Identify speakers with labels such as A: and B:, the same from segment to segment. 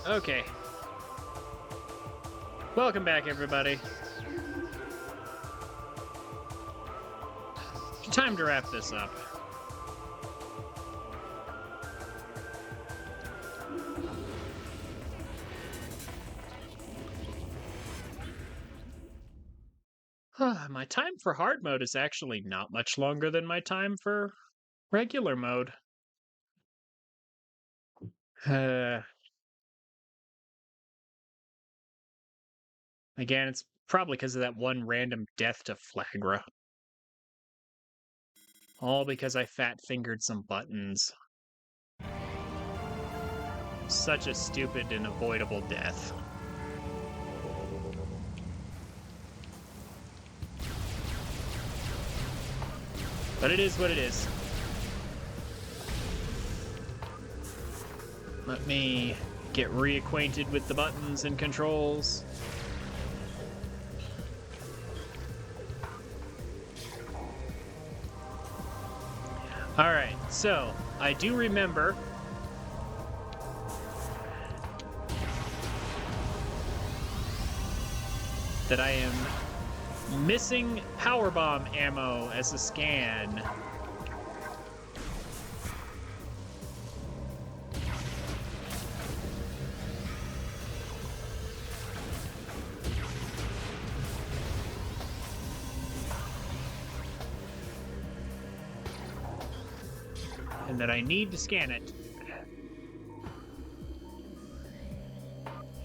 A: Okay. Welcome back, everybody. Time to wrap this up. My time for hard mode is actually not much longer than my time for regular mode. Again, it's probably because of that one random death to Flagra. All because I fat-fingered some buttons. Such a stupid and avoidable death. But it is what it is. Let me get reacquainted with the buttons and controls. Alright, so I do remember that I am missing powerbomb ammo as a scan. And that I need to scan it.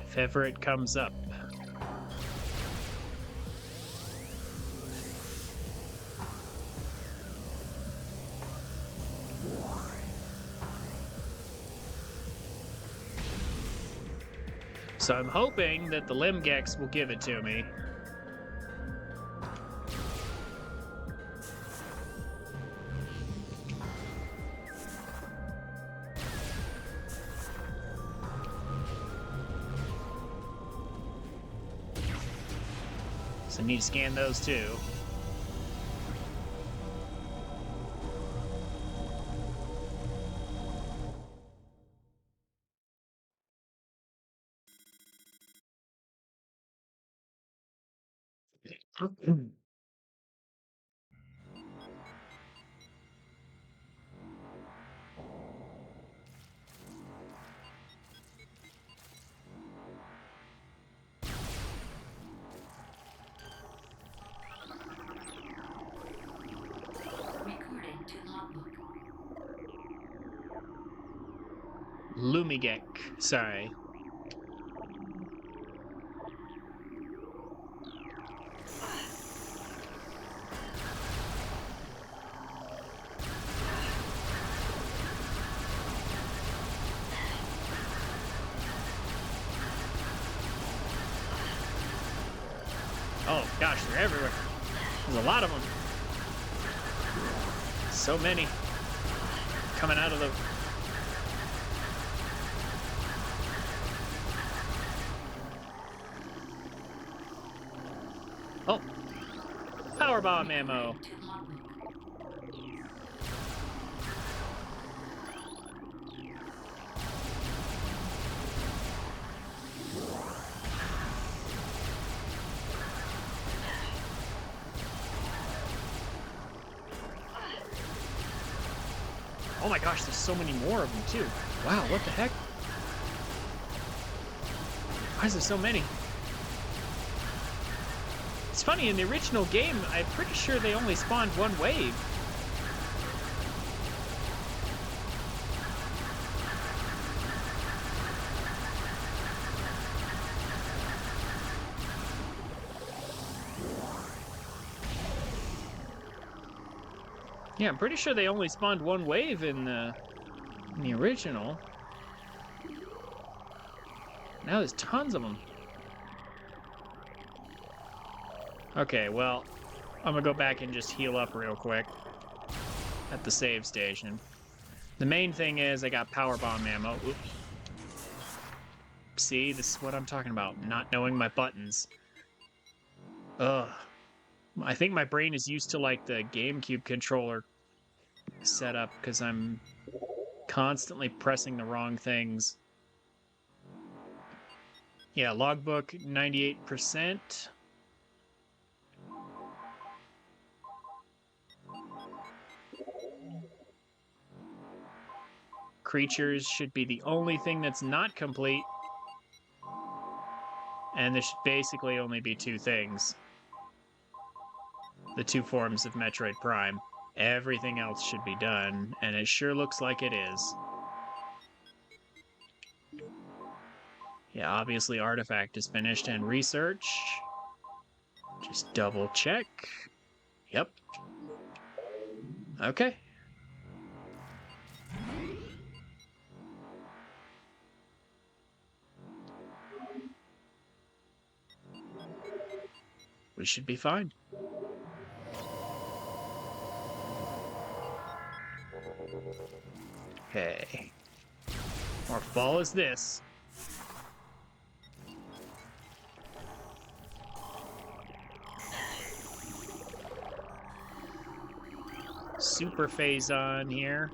A: If ever it comes up. So I'm hoping that the Limgex will give it to me. So I need to scan those too. Lumigek, sorry. Oh gosh, they're everywhere. There's a lot of them. So many. Coming out of the... Oh! Powerbomb ammo! Oh my gosh, there's so many more of them too. Wow, what the heck? Why is there so many? It's funny, in the original game, I'm pretty sure they only spawned one wave. Yeah, I'm pretty sure they only spawned one wave in the original. Now there's tons of them. Okay, well, I'm gonna go back and just heal up real quick at the save station. The main thing is I got powerbomb ammo. Oops. See, this is what I'm talking about, not knowing my buttons. Ugh. I think my brain is used to like the GameCube controller setup because I'm constantly pressing the wrong things. Yeah, logbook 98%. Creatures should be the only thing that's not complete. And there should basically only be two things. The two forms of Metroid Prime. Everything else should be done, and it sure looks like it is. Yeah, obviously Artifact is finished, and research. Just double check. Yep. Okay. We should be fine. Okay. More fall is this. Super phase on here.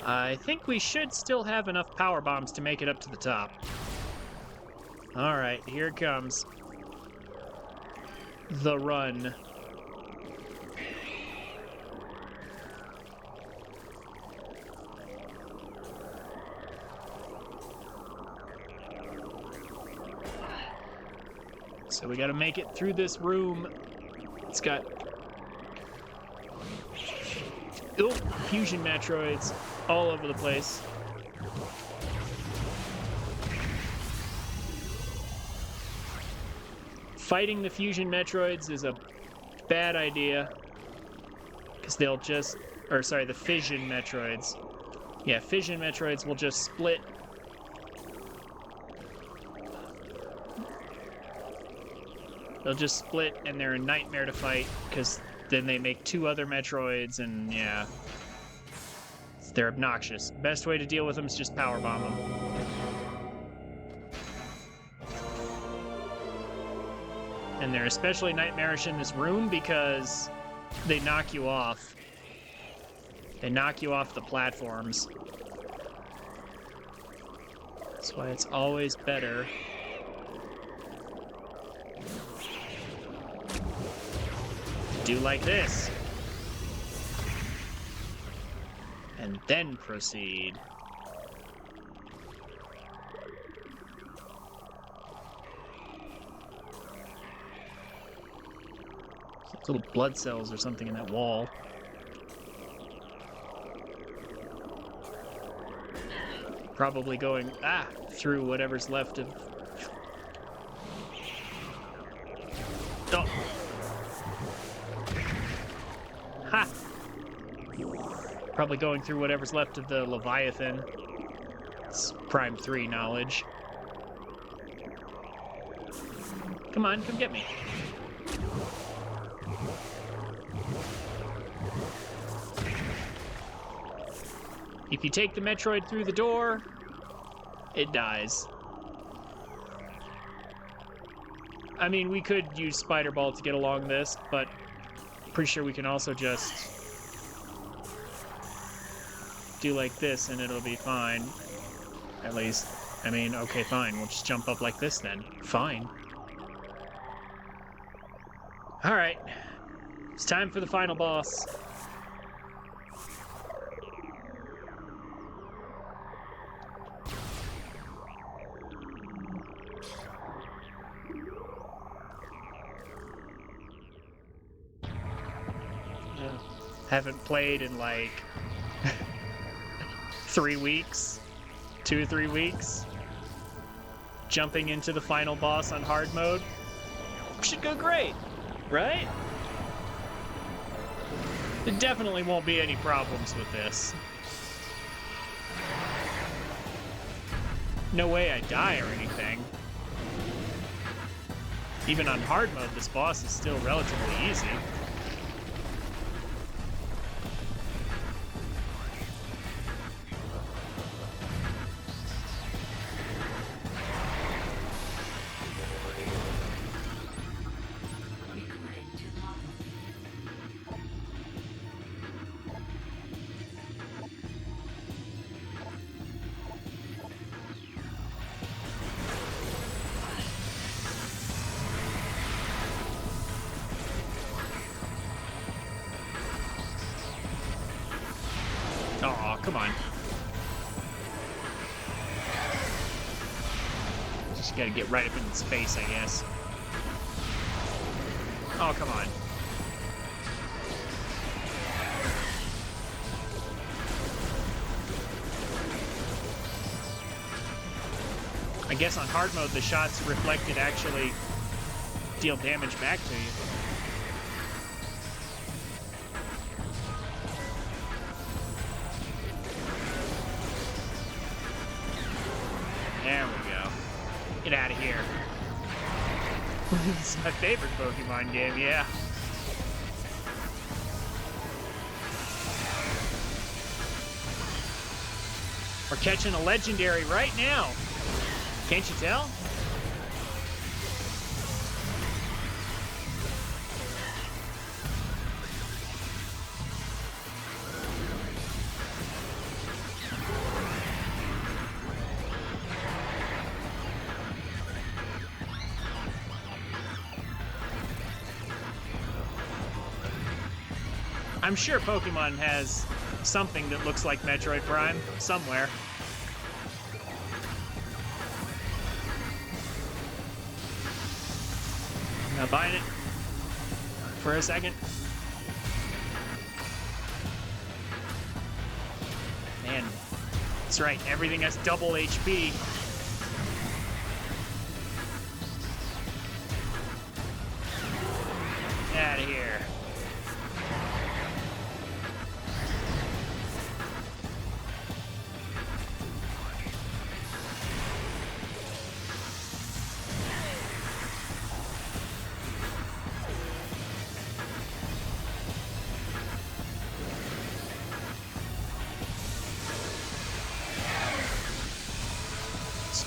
A: I think we should still have enough power bombs to make it up to the top. Alright, here it comes. The run. So we gotta make it through this room. It's got... oh, fusion Metroids all over the place. Fighting the fusion Metroids is a bad idea. Because they'll just... or sorry, the fission Metroids. Yeah, fission Metroids will just split. They'll just split and they're a nightmare to fight, because then they make two other Metroids, and yeah. They're obnoxious. Best way to deal with them is just powerbomb them. And they're especially nightmarish in this room because they knock you off. They knock you off the platforms. That's why it's always better do like this. And then proceed. There's little blood cells or something in that wall. Probably going, through whatever's left of... oh. Ha! Probably going through whatever's left of the Leviathan. It's Prime 3 knowledge. Come on, come get me. If you take the Metroid through the door, it dies. I mean, we could use Spider Ball to get along this, but pretty sure we can also just do like this and it'll be fine. At least, I mean, okay, fine. We'll just jump up like this then. Fine. Alright. It's time for the final boss. Haven't played in like 3 weeks, 2 or 3 weeks. Jumping into the final boss on hard mode should go great, right? There definitely won't be any problems with this. No way I die or anything. Even on hard mode, this boss is still relatively easy. come on. Just gotta get right up in its face, I guess. Oh, come on. I guess on hard mode, the shots reflected actually deal damage back to you. There we go. Get out of here. It's my favorite Pokemon game, yeah. We're catching a legendary right now. Can't you tell? I'm sure Pokemon has something that looks like Metroid Prime somewhere. Not buying it for a second. Man, that's right. Everything has double HP. Out of here.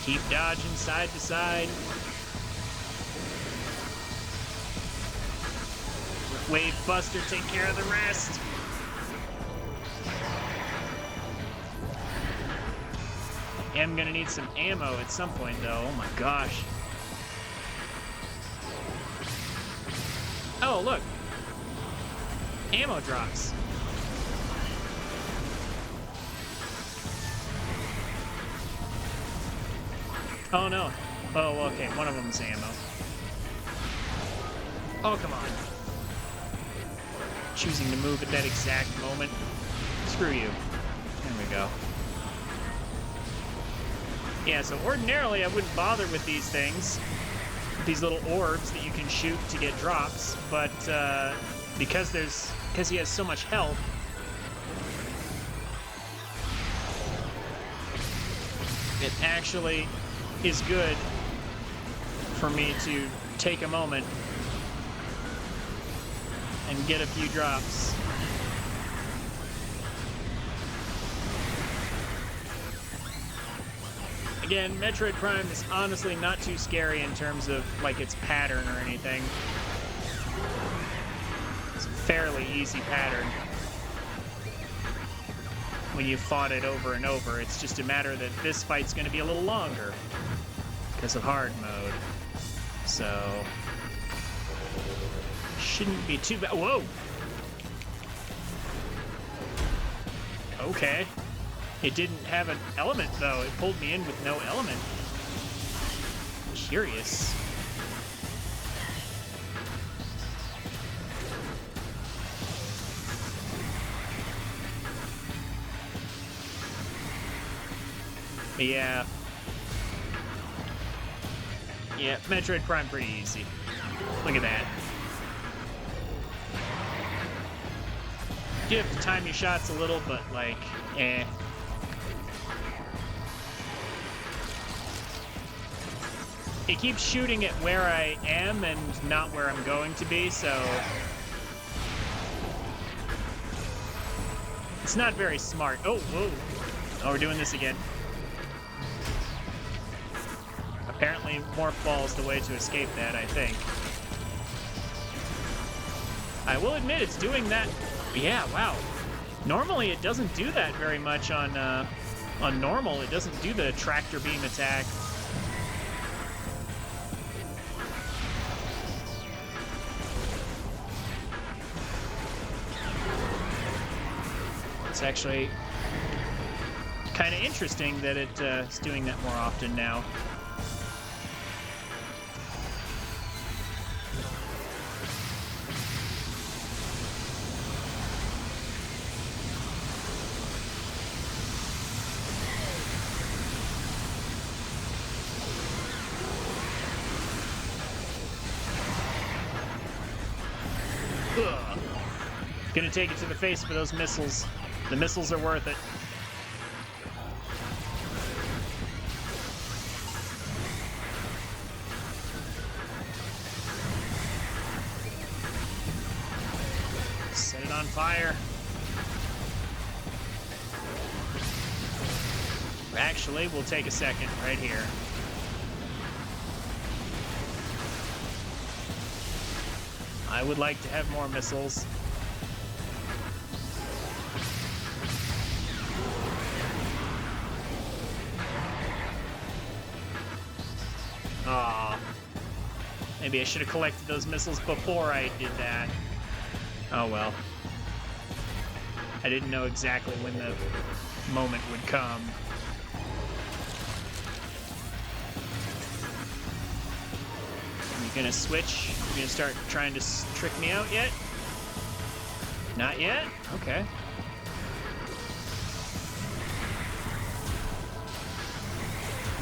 A: Keep dodging side to side. Wave Buster, take care of the rest. I am gonna need some ammo at some point, though. Oh my gosh. Oh, look. Ammo drops. Oh no. Oh, okay. One of them's ammo. Oh, come on. Choosing to move at that exact moment. Screw you. There we go. Yeah, so ordinarily I wouldn't bother with these things. These little orbs that you can shoot to get drops, but because he has so much health, it actually is good for me to take a moment and get a few drops. Again, Metroid Prime is honestly not too scary in terms of like its pattern or anything. It's a fairly easy pattern when you fought it over and over. It's just a matter that this fight's going to be a little longer because of hard mode. So, shouldn't be too bad. Whoa! Okay. It didn't have an element, though. It pulled me in with no element. Curious. Yeah. Yeah, Metroid Prime pretty easy. Look at that. You have to time your shots a little, but like, eh. It keeps shooting at where I am and not where I'm going to be, so it's not very smart. Oh, whoa. Oh, we're doing this again. Apparently, Morph Ball's the way to escape that, I think. I will admit, it's doing that. Yeah, wow. Normally, it doesn't do that very much on normal. It doesn't do the tractor beam attack. Let's actually kind of interesting that it's doing that more often now. Ugh. Gonna take it to the face for those missiles. The missiles are worth it. Set it on fire. Actually, we'll take a second right here. I would like to have more missiles. Aw. Maybe I should have collected those missiles before I did that. Oh well. I didn't know exactly when the moment would come. You gonna switch? You gonna start trying to trick me out yet? Not yet? Okay.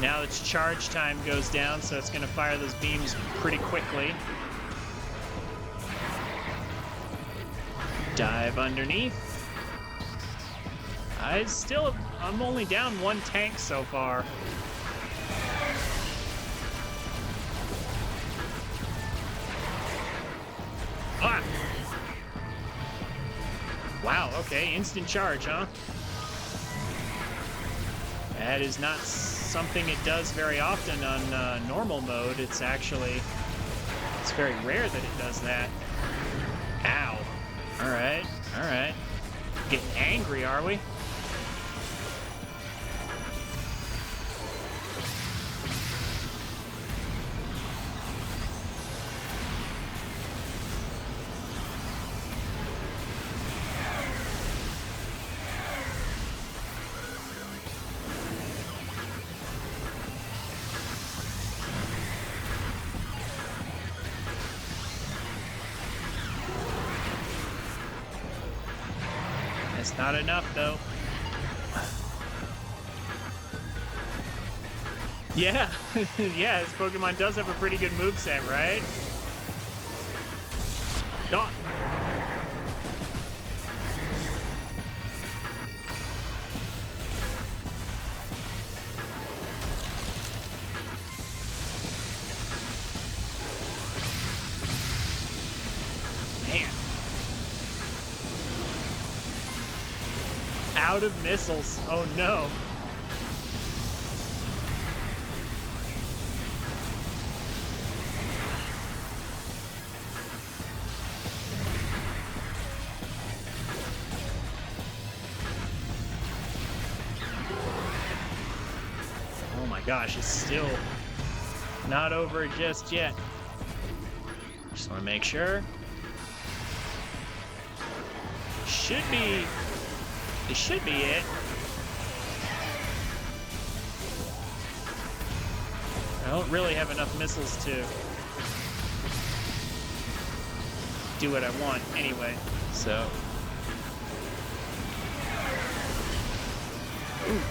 A: Now its charge time goes down, so it's gonna fire those beams pretty quickly. Dive underneath. I'm only down one tank so far. Ah! Wow, okay, instant charge, huh? That is not something it does very often on normal mode. It's very rare that it does that. Ow. Alright, alright. Getting angry, are we? That's not enough, though. Yeah, yeah, this Pokemon does have a pretty good moveset, right? Oh. Man. Out of missiles. Oh no. Oh my gosh, it's still not over just yet. Just want to make sure. This should be it. I don't really have enough missiles to do what I want anyway, so. Ooh.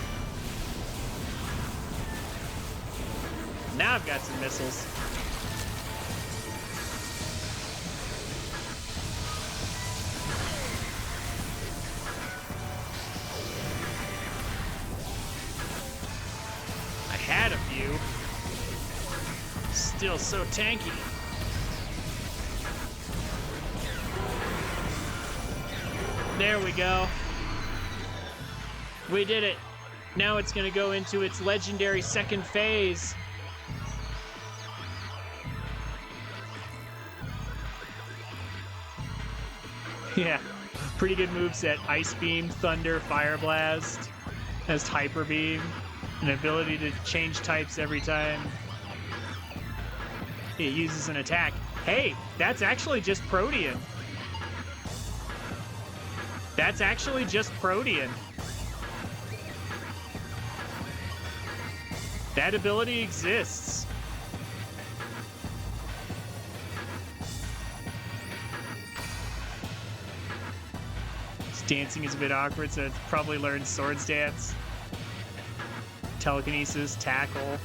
A: Now I've got some missiles. Had a few. Still so tanky. There we go. We did it. Now it's going to go into its legendary second phase. Yeah, pretty good moveset. Ice Beam, Thunder, Fire Blast. Has Hyper Beam. An ability to change types every time it uses an attack. Hey, that's actually just Protean. That's actually just Protean. That ability exists. His dancing is a bit awkward, so it's probably learned Swords Dance. Telekinesis, Tackle.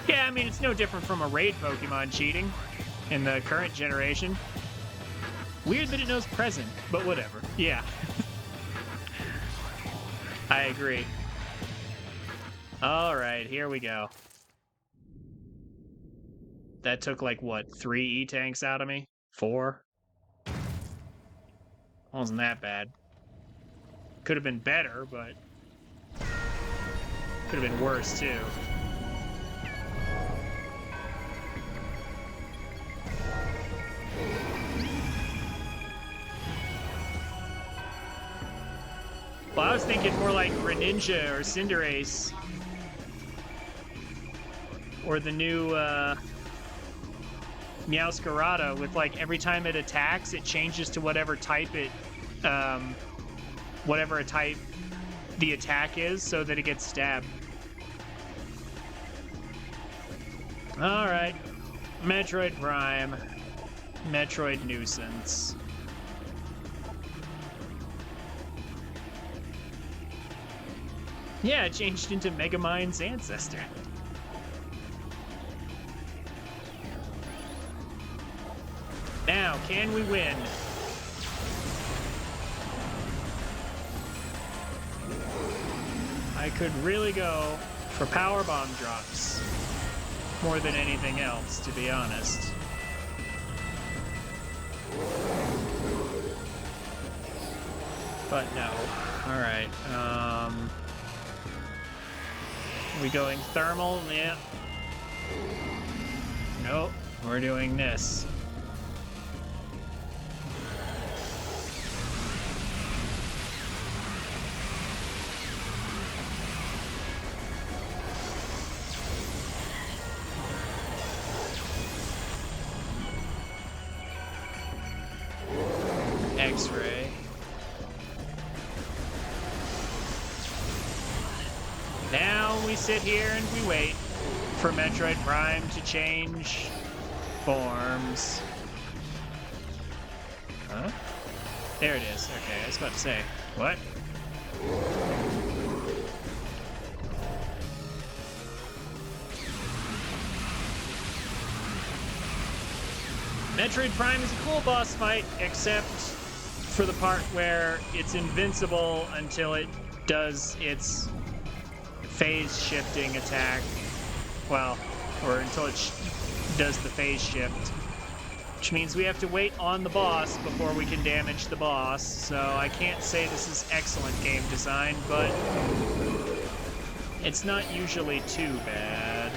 A: Yeah, I mean, it's no different from a raid Pokemon cheating in the current generation. Weird that it knows present, but whatever. Yeah. I agree. All right, here we go. That took like, what, 3 E-Tanks out of me? 4? Wasn't that bad. Could have been better, but could have been worse, too. Well, I was thinking more like Greninja or Cinderace. Or the new Meowscarada with, like, every time it attacks, it changes to whatever type it, whatever type the attack is, so that it gets stabbed. Alright. Metroid Prime. Metroid Nuisance. Yeah, it changed into Megamind's ancestor. Now, can we win? I could really go for power bomb drops more than anything else, to be honest. But no. Alright, are we going thermal? Yeah. Nope, we're doing this. X-ray. Now we sit here and we wait for Metroid Prime to change forms. Huh? There it is. Okay, I was about to say. What? Metroid Prime is a cool boss fight, except for the part where it's invincible until it does its phase-shifting attack. Well, or until it does the phase shift. Which means we have to wait on the boss before we can damage the boss, so I can't say this is excellent game design, but it's not usually too bad.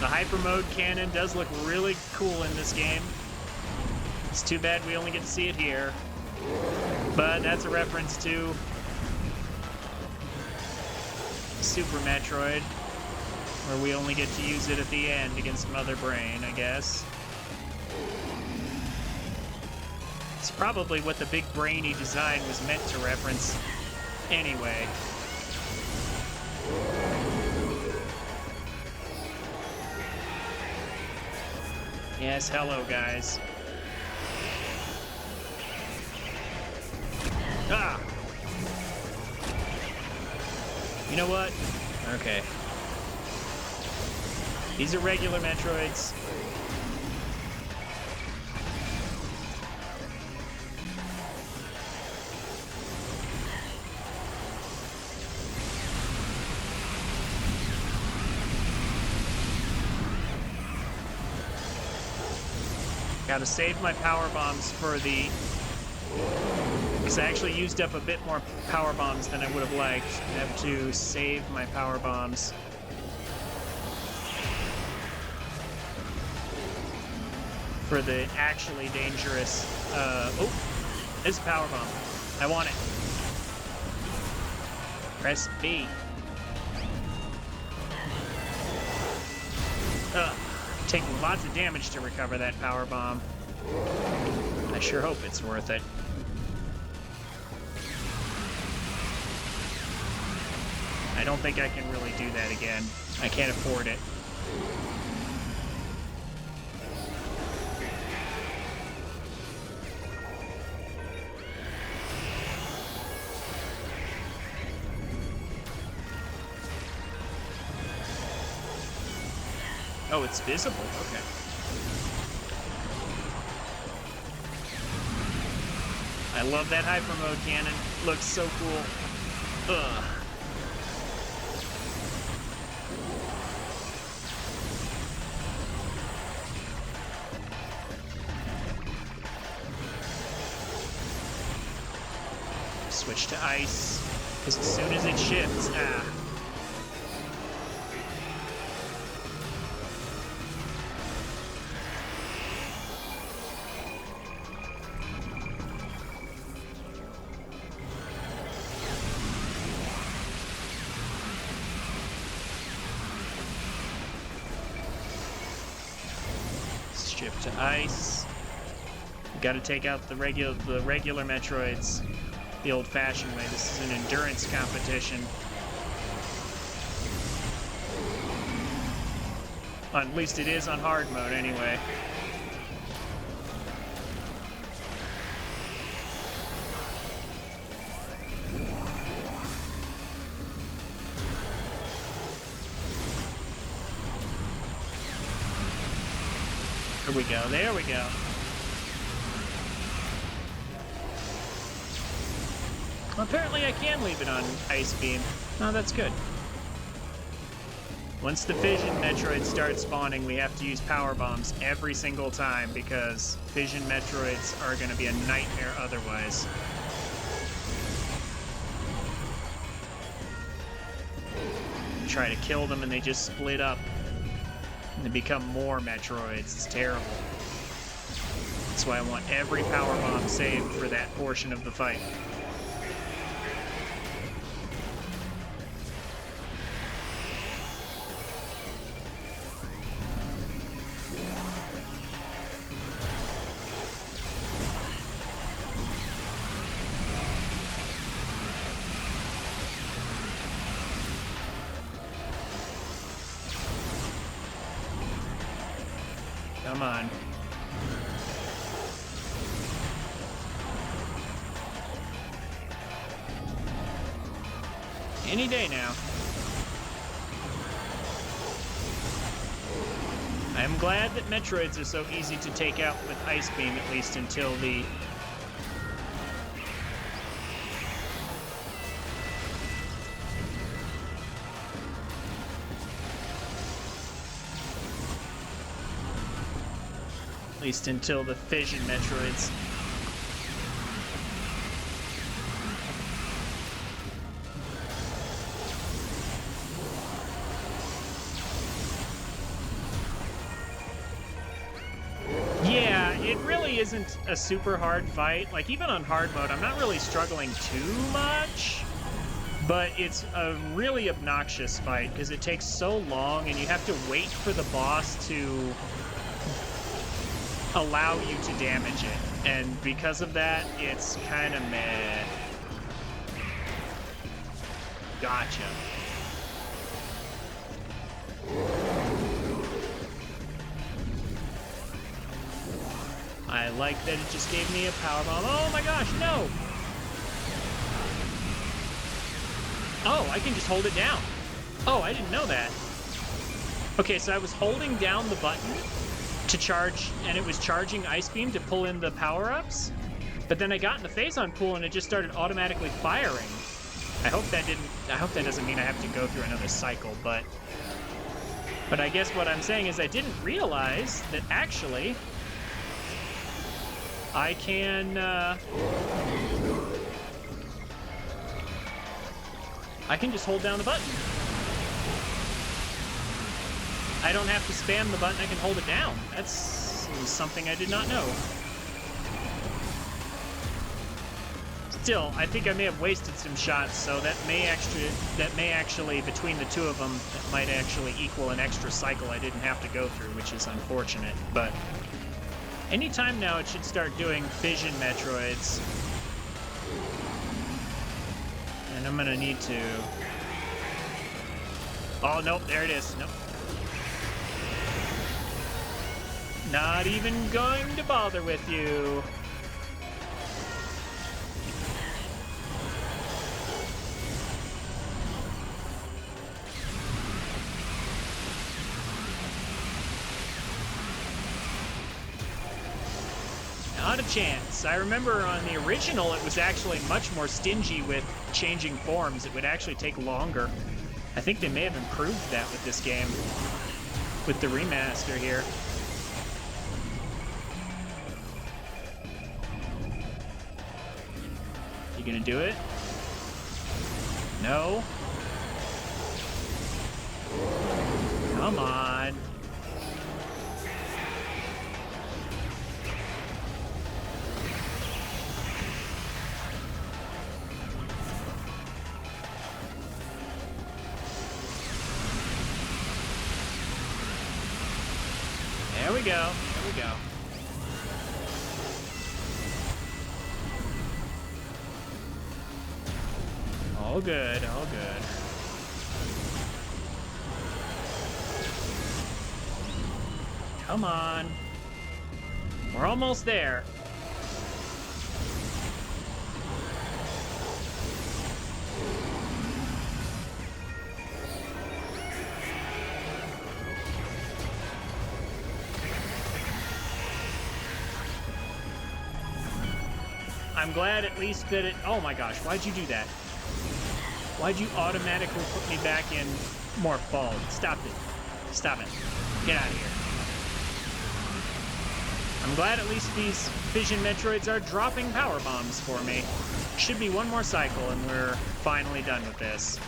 A: The Hyper Mode cannon does look really cool in this game. It's too bad we only get to see it here. But that's a reference to Super Metroid, where we only get to use it at the end against Mother Brain, I guess. It's probably what the big brainy design was meant to reference anyway. Yes, hello, guys. Ah! You know what? Okay. These are regular Metroids. Gotta save my power bombs for the... Because I actually used up a bit more power bombs than I would have liked. I have to save my power bombs. For the actually dangerous... oh! This is a power bomb. I want it. Press B. Ugh. Take lots of damage to recover that power bomb. I sure hope it's worth it. I don't think I can really do that again. I can't afford it. Oh, it's visible? Okay. I love that hyper mode cannon. Looks so cool. Ugh. Switch to ice, because as soon as it shifts, Shift to ice. Got to take out the regular Metroids the old-fashioned way. This is an endurance competition. At least it is on hard mode, anyway. There we go. There we go. Well, apparently I can leave it on Ice Beam. Oh, that's good. Once the Fission Metroids start spawning, we have to use power bombs every single time because Fission Metroids are going to be a nightmare otherwise. Try to kill them and they just split up. And they become more Metroids. It's terrible. That's why I want every power bomb saved for that portion of the fight. Come on. Any day now. I am glad that Metroids are so easy to take out with Ice Beam, at least until the... At least until the Fission Metroids. Yeah, it really isn't a super hard fight. Like, even on hard mode, I'm not really struggling too much. But it's a really obnoxious fight because it takes so long and you have to wait for the boss to allow you to damage it, and because of that, it's kind of meh. Gotcha. I like that it just gave me a power bomb. Oh my gosh, no! Oh, I can just hold it down. Oh, I didn't know that. Okay, so I was holding down the button to charge, and it was charging Ice Beam to pull in the power-ups, but then I got in the phazon pool and it just started automatically firing. I hope that doesn't mean I have to go through another cycle, but I guess what I'm saying is I didn't realize that actually I can just hold down the button. I don't have to spam the button, I can hold it down. That's something I did not know. Still, I think I may have wasted some shots, so that may actually between the two of them, that might actually equal an extra cycle I didn't have to go through, which is unfortunate. But anytime now, it should start doing fission Metroids. And I'm gonna need to... Oh, nope, there it is. Nope. Not even going to bother with you. Not a chance. I remember on the original, it was actually much more stingy with changing forms. It would actually take longer. I think they may have improved that with this game, with the remaster here. You gonna do it? No? Come on. There we go. There we go. All good, all good. Come on. We're almost there. I'm glad at least that it... Oh my gosh, why'd you do that? Why'd you automatically put me back in more forward? Stop it. Stop it. Get out of here. I'm glad at least these fission Metroids are dropping power bombs for me. Should be one more cycle and we're finally done with this.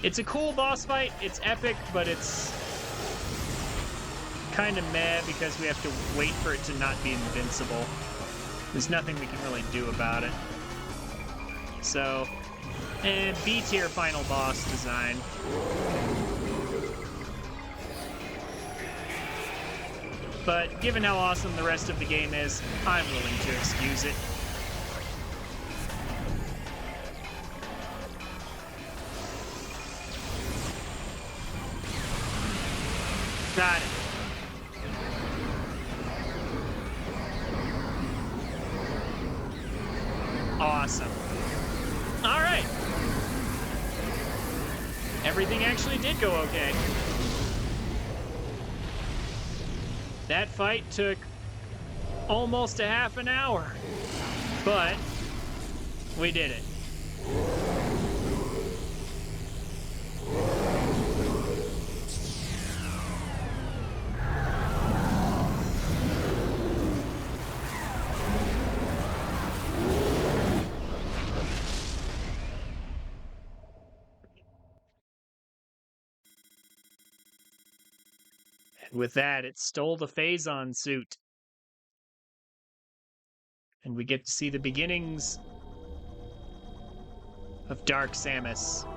A: It's a cool boss fight. It's epic, but it's kind of meh because we have to wait for it to not be invincible. There's nothing we can really do about it. So, B tier final boss design. But given how awesome the rest of the game is, I'm willing to excuse it. Got it. Awesome. All right. Everything actually did go okay. That fight took almost a half an hour, but we did it. With that, it stole the Phazon suit. And we get to see the beginnings of Dark Samus.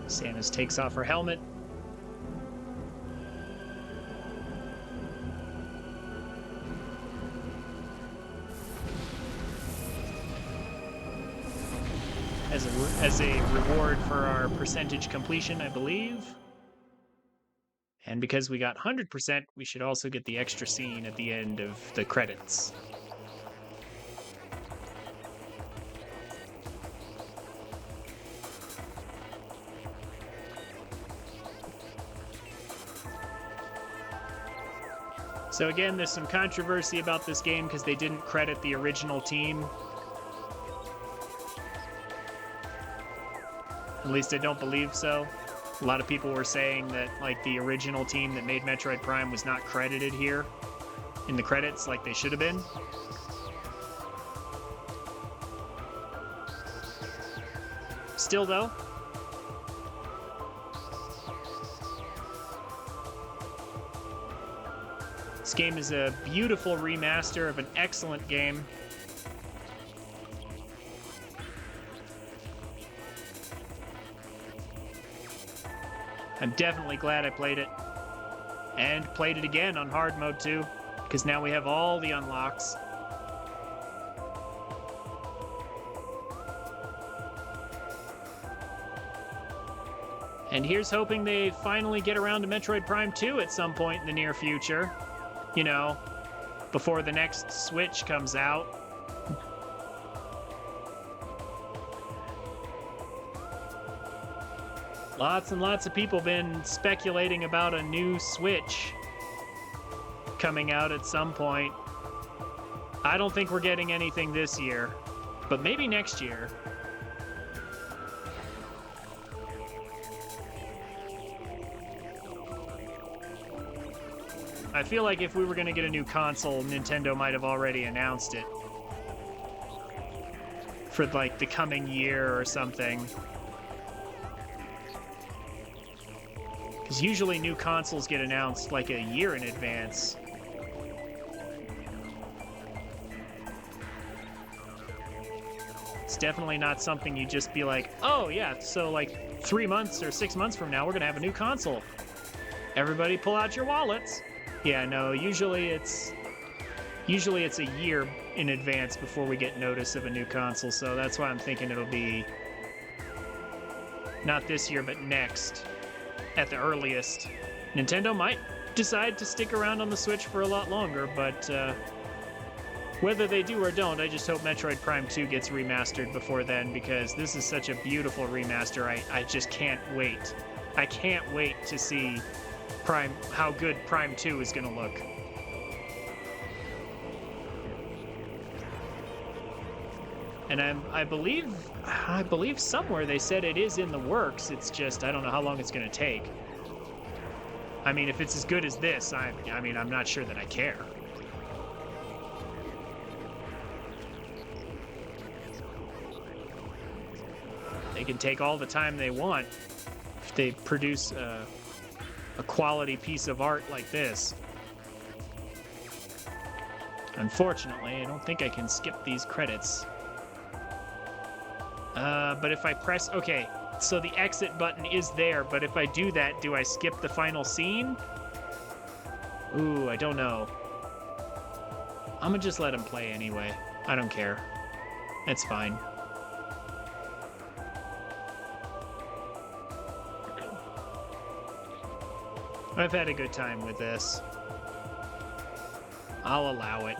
A: Samus takes off her helmet. As a reward for our percentage completion, I believe. And because we got 100%, we should also get the extra scene at the end of the credits. So again, there's some controversy about this game because they didn't credit the original team. At least I don't believe so. A lot of people were saying that, like, the original team that made Metroid Prime was not credited here in the credits like they should have been. Still, though, this game is a beautiful remaster of an excellent game. I'm definitely glad I played it. And played it again on hard mode too, because now we have all the unlocks. And here's hoping they finally get around to Metroid Prime 2 at some point in the near future. You know, before the next Switch comes out. Lots and lots of people been speculating about a new Switch coming out at some point. I don't think we're getting anything this year, but maybe next year. I feel like if we were going to get a new console, Nintendo might have already announced it for like the coming year or something. Because usually new consoles get announced like a year in advance. It's definitely not something you just be like, oh yeah, so like 3 months or 6 months from now, we're gonna have a new console. Everybody pull out your wallets. Yeah, no, usually it's a year in advance before we get notice of a new console, so that's why I'm thinking it'll be not this year, but next. At the earliest. Nintendo might decide to stick around on the Switch for a lot longer, but whether they do or don't, I just hope Metroid Prime 2 gets remastered before then, because this is such a beautiful remaster. I just can't wait. I can't wait to see how good Prime 2 is going to look. And I believe somewhere they said it is in the works. It's just, I don't know how long it's going to take. I mean, if it's as good as this, I mean, I'm not sure that I care. They can take all the time they want if they produce a quality piece of art like this. Unfortunately, I don't think I can skip these credits. But if I press... Okay, so the exit button is there, but if I do that, do I skip the final scene? Ooh, I don't know. I'm gonna just let him play anyway. I don't care. It's fine. I've had a good time with this. I'll allow it.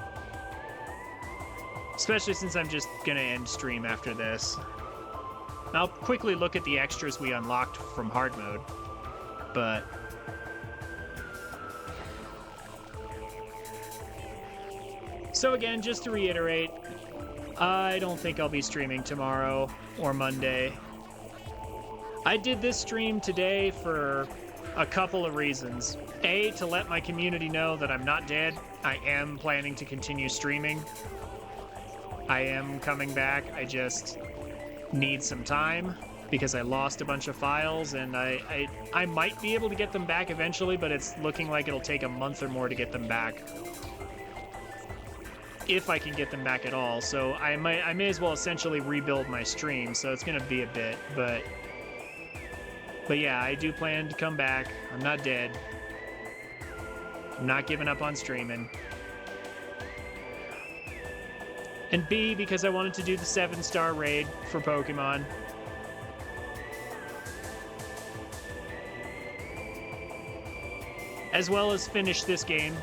A: Especially since I'm just gonna end stream after this. I'll quickly look at the extras we unlocked from hard mode, but... So again, just to reiterate, I don't think I'll be streaming tomorrow or Monday. I did this stream today for a couple of reasons. A, to let my community know that I'm not dead. I am planning to continue streaming. I am coming back. I just need some time because I lost a bunch of files, and I might be able to get them back eventually, but it's looking like it'll take a month or more to get them back. If I can get them back at all. So I may as well essentially rebuild my stream, so it's gonna be a bit, but yeah, I do plan to come back. I'm not dead. I'm not giving up on streaming. And B, because I wanted to do the 7-star raid for Pokemon. As well as finish this game.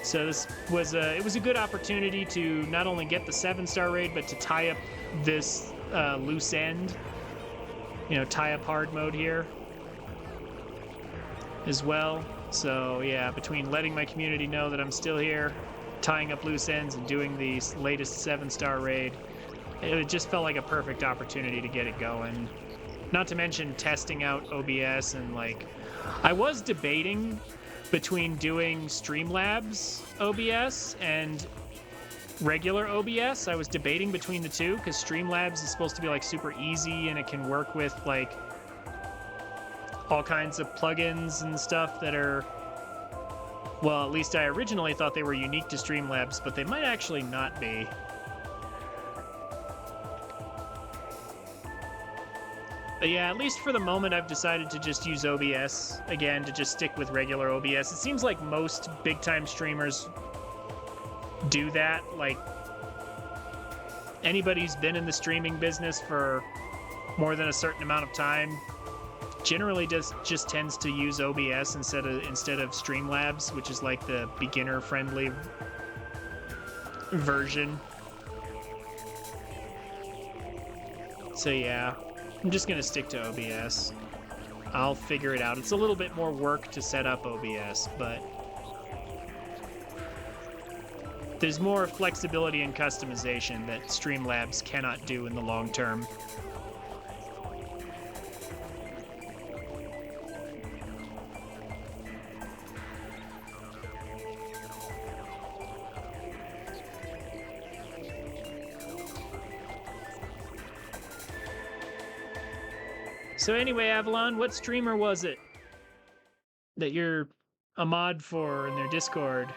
A: So this was it was a good opportunity to not only get the 7-star raid, but to tie up this loose end. You know, tie up hard mode here as well. So yeah, between letting my community know that I'm still here, tying up loose ends, and doing the latest 7-star raid, it just felt like a perfect opportunity to get it going. Not to mention testing out OBS and like, I was debating between doing Streamlabs OBS and regular OBS. I was debating between the two because Streamlabs is supposed to be like super easy and it can work with like all kinds of plugins and stuff that are, well, at least I originally thought they were unique to Streamlabs, but they might actually not be. But yeah, at least for the moment, I've decided to just use OBS again, to just stick with regular OBS. It seems like most big-time streamers do that. Like, anybody who's been in the streaming business for more than a certain amount of time generally just tends to use OBS instead of Streamlabs, which is like the beginner-friendly version. So yeah, I'm just gonna stick to OBS. I'll figure it out. It's a little bit more work to set up OBS, but there's more flexibility and customization that Streamlabs cannot do in the long term. So anyway, Avalon, what streamer was it that you're a mod for in their Discord?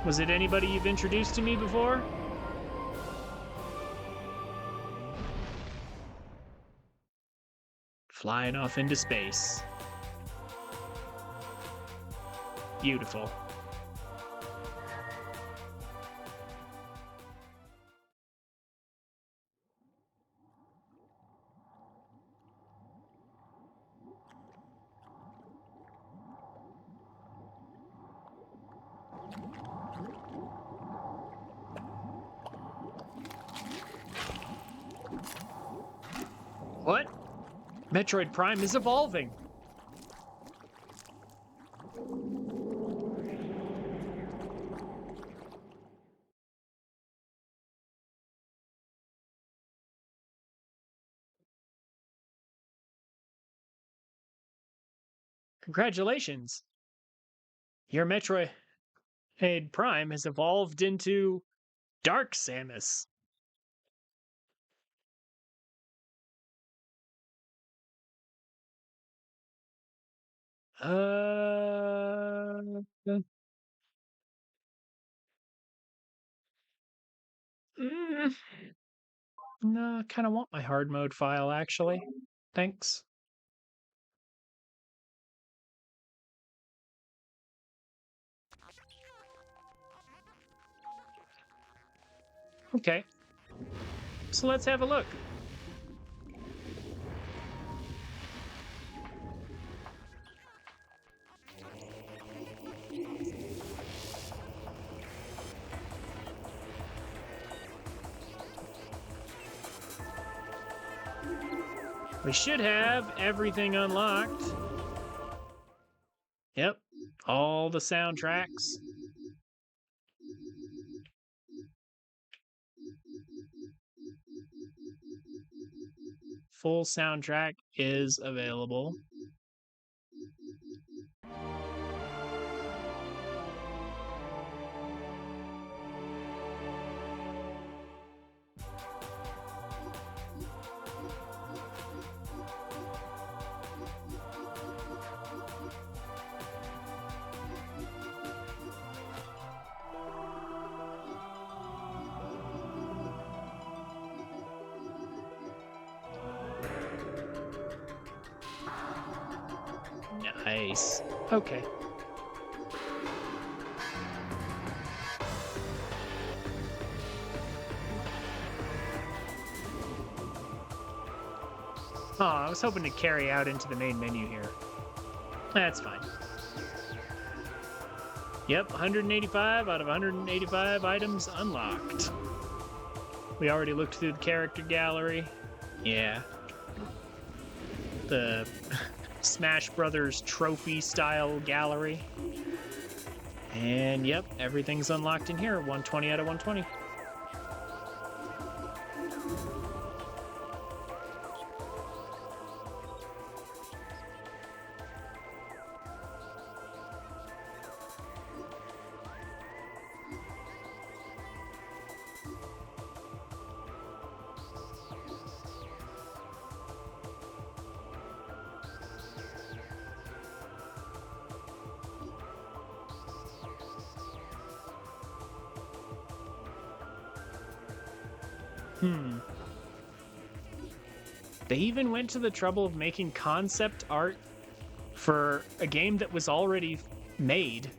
A: Was it anybody you've introduced to me before? Flying off into space. Beautiful. What? Metroid Prime is evolving. Congratulations. Your Metroid Prime has evolved into Dark Samus. Mm, no, I kind of want my hard mode file, actually. Thanks. Okay. So let's have a look. We should have everything unlocked. Yep, all the soundtracks. Full soundtrack is available. Nice. Okay. Oh, I was hoping to carry out into the main menu here. That's fine. Yep, 185 out of 185 items unlocked. We already looked through the character gallery. Yeah. The Smash Brothers trophy style gallery. And yep, everything's unlocked in here. 120 out of 120. They even went to the trouble of making concept art for a game that was already made.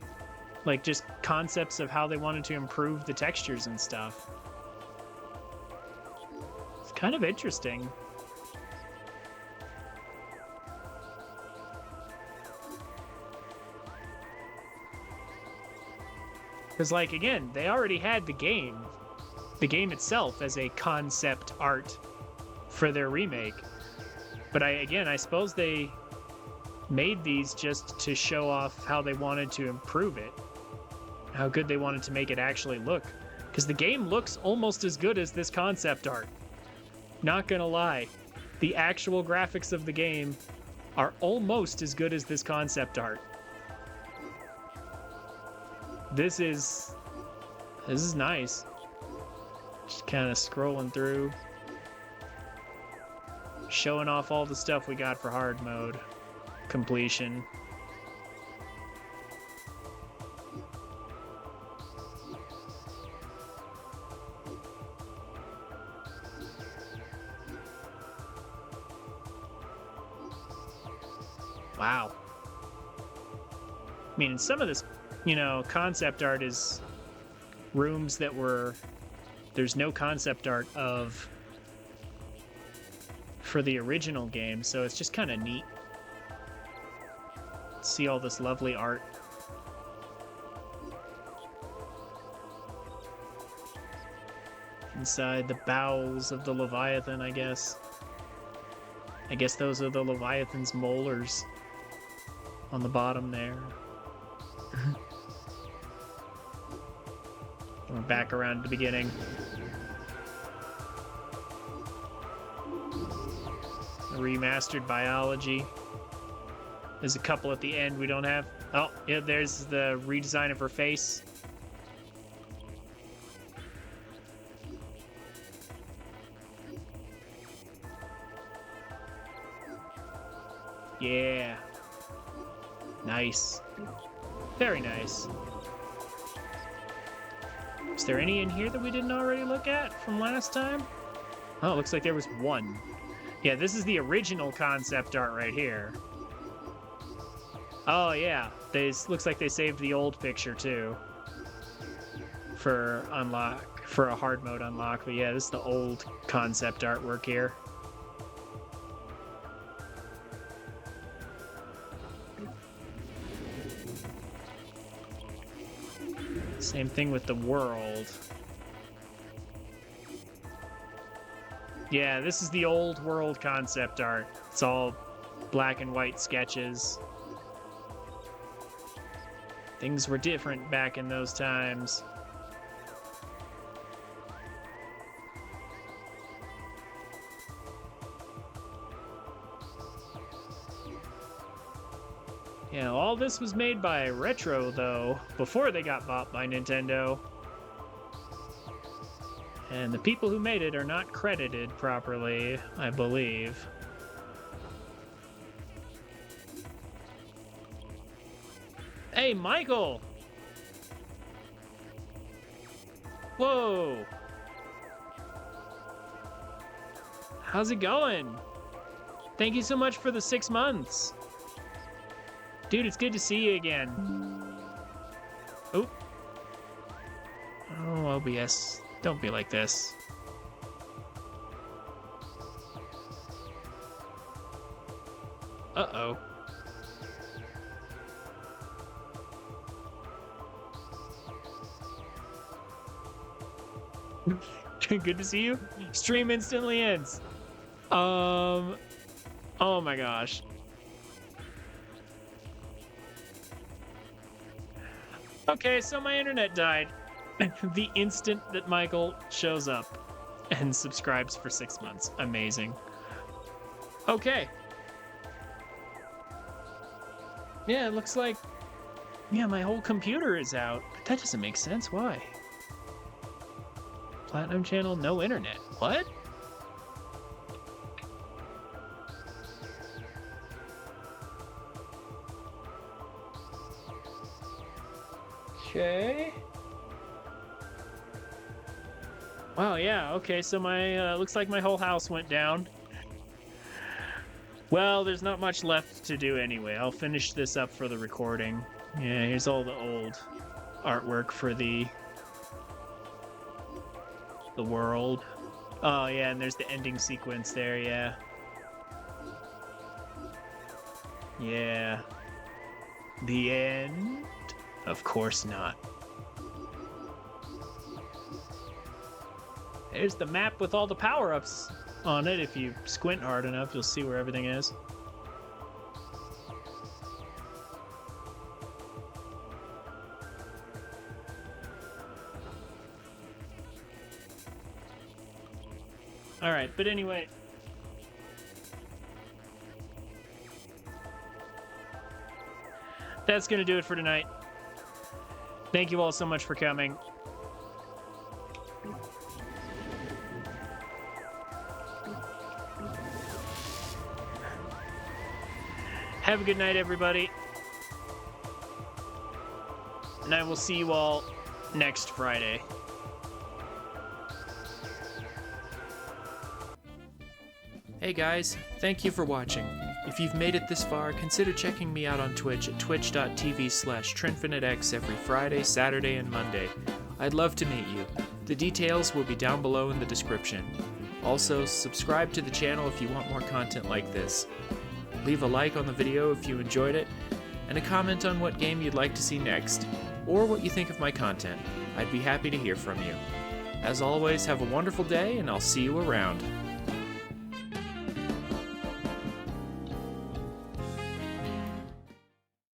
A: Like, just concepts of how they wanted to improve the textures and stuff. It's kind of interesting. Because, like, again, they already had the game itself as a concept art for their remake. But I suppose they made these just to show off how they wanted to improve it, how good they wanted to make it actually look. Because the game looks almost as good as this concept art. Not gonna lie, the actual graphics of the game are almost as good as this concept art. This is nice. Just kind of scrolling through, showing off all the stuff we got for hard mode completion. Wow. I mean, some of this, concept art is rooms that there's no concept art of for the original game, so it's just kind of neat. See all this lovely art. Inside the bowels of the Leviathan, I guess. I guess those are the Leviathan's molars on the bottom there. We're back around to the beginning. Remastered biology. There's a couple at the end we don't have. Oh, yeah, there's the redesign of her face. Yeah. Nice. Very nice. Is there any in here that we didn't already look at from last time? Oh, it looks like there was one. Yeah, this is the original concept art right here. Oh, yeah. Looks like they saved the old picture, too. For a hard mode unlock. But yeah, this is the old concept artwork here. Same thing with the world. Yeah, this is the old world concept art. It's all black and white sketches. Things were different back in those times. Yeah, all this was made by Retro, though, before they got bought by Nintendo. And the people who made it are not credited properly, I believe. Hey, Michael! Whoa! How's it going? Thank you so much for the 6 months. Dude, it's good to see you again. Oh. Oh, OBS. Don't be like this. Uh-oh. Good to see you. Stream instantly ends. Oh my gosh. Okay, so my internet died the instant that Michael shows up and subscribes for 6 months. Amazing. Okay. Yeah, it looks like... Yeah, my whole computer is out. That doesn't make sense. Why? Platinum channel, no internet. What? Okay. Wow, yeah, okay, so my, looks like my whole house went down. Well, there's not much left to do anyway. I'll finish this up for the recording. Yeah, here's all the old artwork for the world. Oh, yeah, and there's the ending sequence there, yeah. Yeah. The end? Of course not. There's the map with all the power-ups on it. If you squint hard enough, you'll see where everything is. Alright, but anyway... That's gonna do it for tonight. Thank you all so much for coming. Have a good night, everybody. And I will see you all next Friday.
B: Hey guys, thank you for watching. If you've made it this far, consider checking me out on Twitch at twitch.tv/TrinfiniteX every Friday, Saturday, and Monday. I'd love to meet you. The details will be down below in the description. Also, subscribe to the channel if you want more content like this. Leave a like on the video if you enjoyed it, and a comment on what game you'd like to see next, or what you think of my content. I'd be happy to hear from you. As always, have a wonderful day, and I'll see you around.